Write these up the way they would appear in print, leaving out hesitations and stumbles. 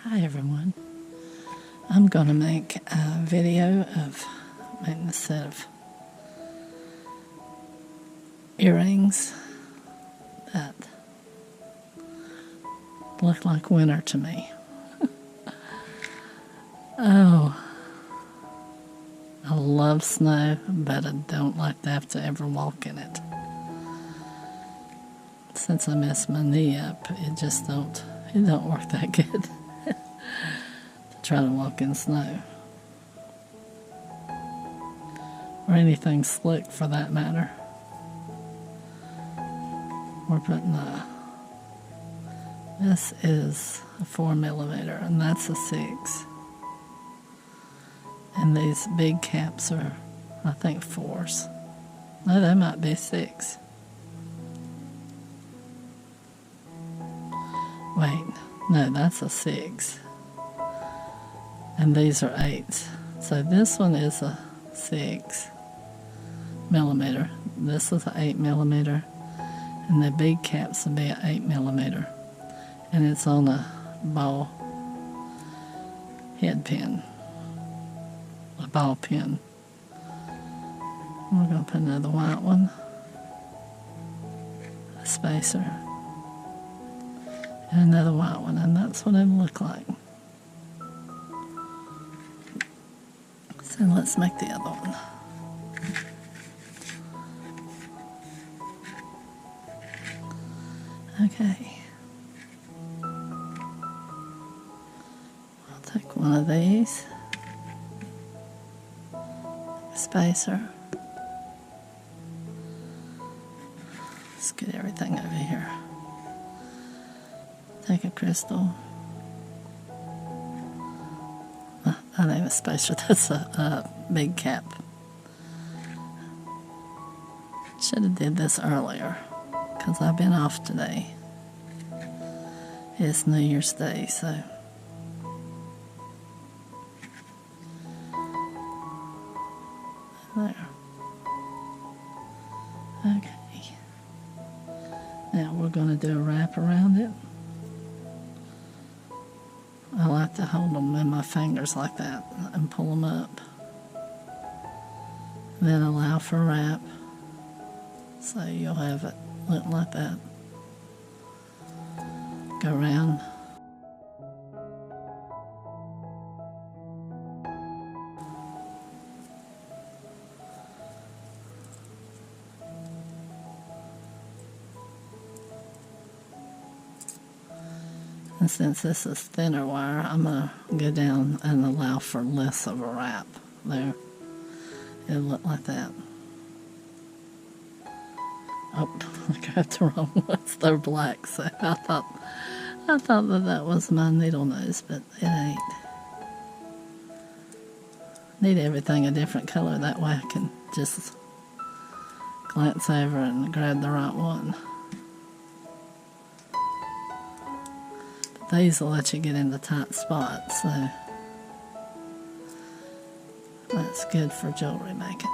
Hi everyone. I'm going to make a video of making a set of earrings that look like winter to me. Oh, I love snow, but I don't like to have to ever walk in it. Since I messed my knee up, it don't work that good. Try to walk in snow. Or anything slick for that matter. We're putting this is a 4mm and that's a 6. And these big caps are, I think, 4s. No, they might be 6. Wait, no, that's a 6. And these are 8s. So this one is a 6mm. This is an 8mm. And the big caps will be an 8mm. And it's on a ball head pin. A ball pin. We're going to put another white one. A spacer. And another white one. And that's what it'll look like. So let's make the other one. Okay. I'll take one of these. A spacer. Let's get everything over here. Take a crystal. That ain't a spacer, that's a big cap. Should have did this earlier, because I've been off today. It's New Year's Day, so. There. Okay. Now we're going to do a wrap around it. I like to hold them in my fingers like that and pull them up. Then allow for wrap. So you'll have it look like that. Go around. And since this is thinner wire, I'm going to go down and allow for less of a wrap there. It'll look like that. Oh, I grabbed the wrong ones. They're black, so I thought that was my needle nose, but it ain't. Need everything a different color, that way I can just glance over and grab the right one. These will let you get in the tight spots, so that's good for jewelry making.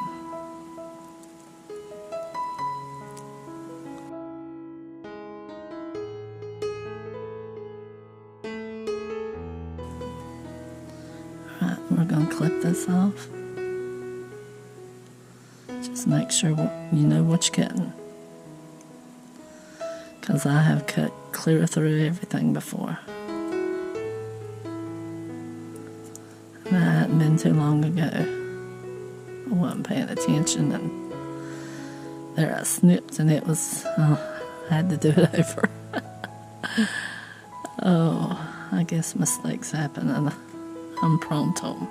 Alright, we're going to clip this off. Just make sure you know what you're cutting. Because I have cut clear through everything before. And that hadn't been too long ago. I wasn't paying attention and there I snipped and it was, I had to do it over. Oh, I guess mistakes happen and I'm prone to them.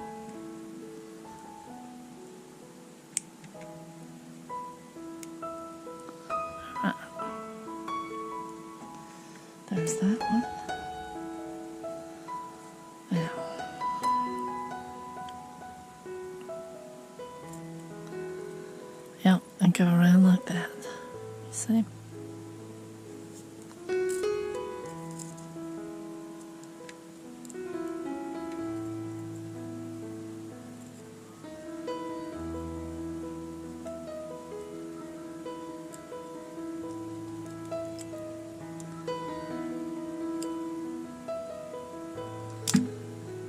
There's that one. Yeah. Yep, and go around like that. You see?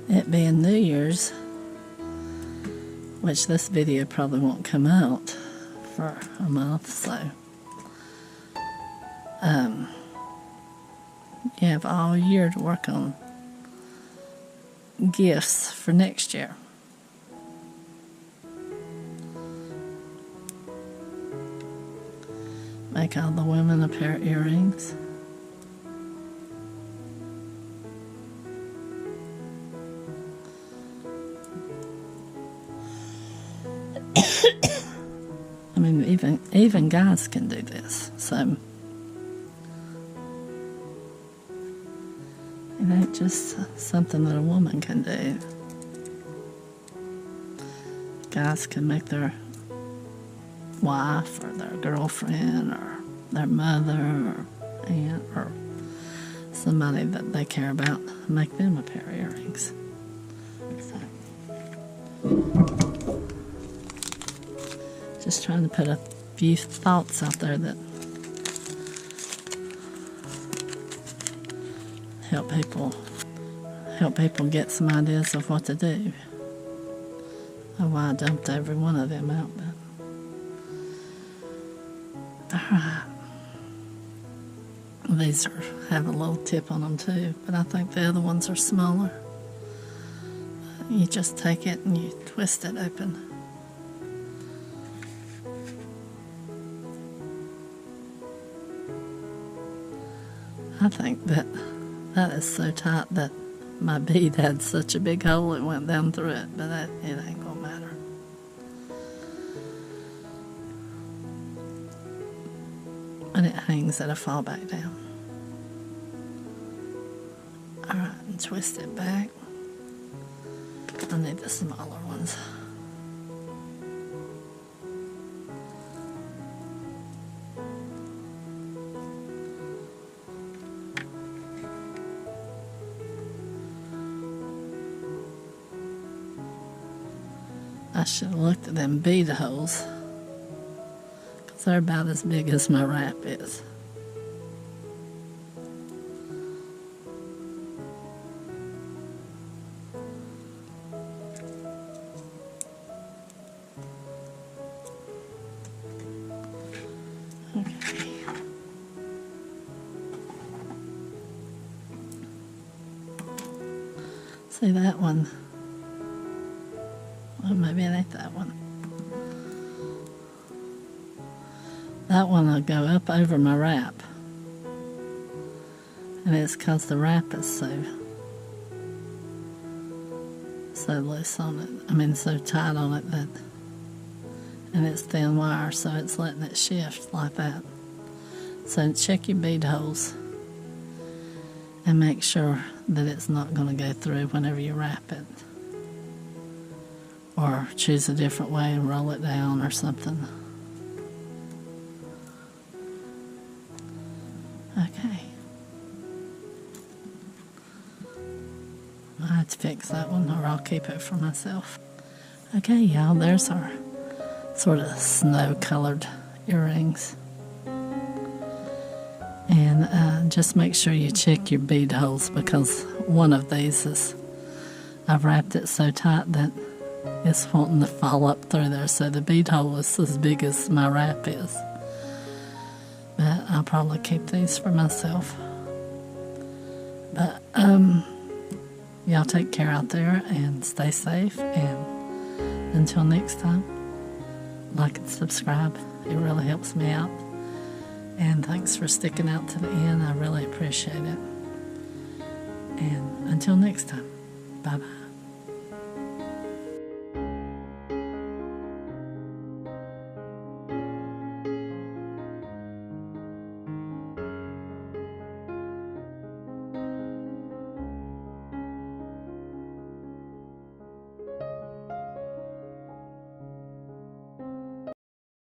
it being New Year's, which this video probably won't come out for a month, so you have all year to work on gifts for next year. Make all the women a pair of earrings. I mean, even guys can do this, so it ain't just something that a woman can do. Guys can make their wife or their girlfriend or their mother or aunt or somebody that they care about, make them a pair of earrings. So, just trying to put a few thoughts out there that help people get some ideas of what to do. Oh, well, I dumped every one of them out, but alright. These have a little tip on them too, but I think the other ones are smaller. You just take it and you twist it open. I think that is so tight that my bead had such a big hole it went down through it, but it ain't gonna matter. And it hangs at a fallback down. Alright, and twist it back. I need the smaller ones. I should have looked at them bead holes, because they're about as big as my wrap is. Okay. See that one? Well, maybe it ain't that one. That one will go up over my wrap. And it's because the wrap is so loose on it. I mean, so tight on it that, and it's thin wire, so it's letting it shift like that. So check your bead holes and make sure that it's not going to go through whenever you wrap it. Or choose a different way and roll it down or something. Okay. I have to fix that one or I'll keep it for myself. Okay, y'all, there's our sort of snow-colored earrings. And just make sure you check your bead holes, because one of these is, I've wrapped it so tight that it's wanting to fall up through there, so the bead hole is as big as my wrap is. But I'll probably keep these for myself. But y'all take care out there and stay safe, and until next time, like and subscribe. It really helps me out. And thanks for sticking out to the end. I really appreciate it. And until next time, bye-bye.